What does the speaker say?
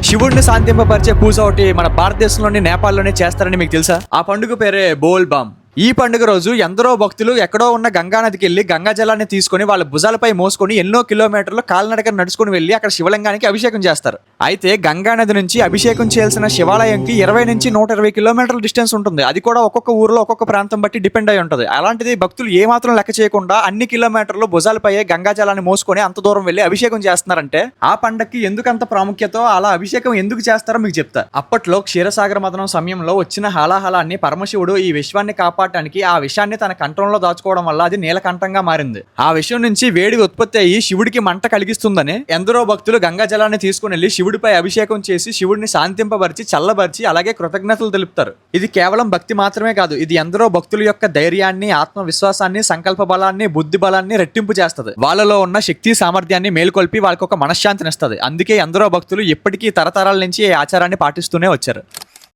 శివుడిని శాంతింపబరిచే పూజ ఒకటి మన భారతదేశంలోని నేపాల్లోనే చేస్తారని మీకు తెలుసా? ఆ పండుగ పేరే బోల్ బామ్. ఈ పండుగ రోజు ఎందరో భక్తులు ఎక్కడో ఉన్న గంగా నదికి వెళ్లి గంగా జలాన్ని తీసుకుని వాళ్ళ భుజాలపై మోసుకొని ఎన్నో కిలోమీటర్లు కాలినడక నడుచుకుని వెళ్లి అక్కడ శివలింగానికి అభిషేకం చేస్తారు. అయితే గంగా నది నుంచి అభిషేకం చేయాల్సిన శివాలయంకి 20 నుంచి 120 కిలోమీటర్ల డిస్టెన్స్ ఉంటుంది. అది కూడా ఒక్కొక్క ఊర్లో ఒక్కొక్క ప్రాంతం బట్టి డిపెండ్ అయి ఉంటుంది. అలాంటిది భక్తులు ఏ మాత్రం లెక్క చేయకుండా అన్ని కిలోమీటర్లు భుజాలపై గంగా జలాన్ని మోసుకొని అంత దూరం వెళ్లి అభిషేకం చేస్తున్నారంటే ఆ పండక్కి ఎందుకంత ప్రాముఖ్యత, అలా అభిషేకం ఎందుకు చేస్తారో మీకు చెప్తా. అప్పట్లో క్షీరసాగర మథనం సమయంలో వచ్చిన హాలాహలాన్ని పరమశివుడు ఈ విశ్వాన్ని కాపాడటానికి ఆ విషయాన్ని తన కంఠంలో దాచుకోవడం వల్ల అది నీలకంఠంగా మారింది. ఆ విషయం నుంచి వేడి ఉత్పత్తి అయ్యి శివుడికి మంట కలిగిస్తుందని ఎందరో భక్తులు గంగా జలాన్ని తీసుకుని వెళ్లి శివుడిపై అభిషేకం చేసి శివుడిని శాంతింపబరిచి చల్లబరిచి అలాగే కృతజ్ఞతలు తెలుపుతారు. ఇది కేవలం భక్తి మాత్రమే కాదు, ఇది ఎందరో భక్తుల యొక్క ధైర్యాన్ని, ఆత్మవిశ్వాసాన్ని, సంకల్ప బలాన్ని, బుద్ధి బలాన్ని రెట్టింపు చేస్తుంది. వాళ్ళలో ఉన్న శక్తి సామర్థ్యాన్ని మేల్కొల్పి వాళ్ళకి ఒక మనశ్శాంతినిస్తుంది. అందుకే ఎందరో భక్తులు ఇప్పటికీ తరతరాల నుంచి ఈ ఆచారాన్ని పాటిస్తూనే వచ్చారు.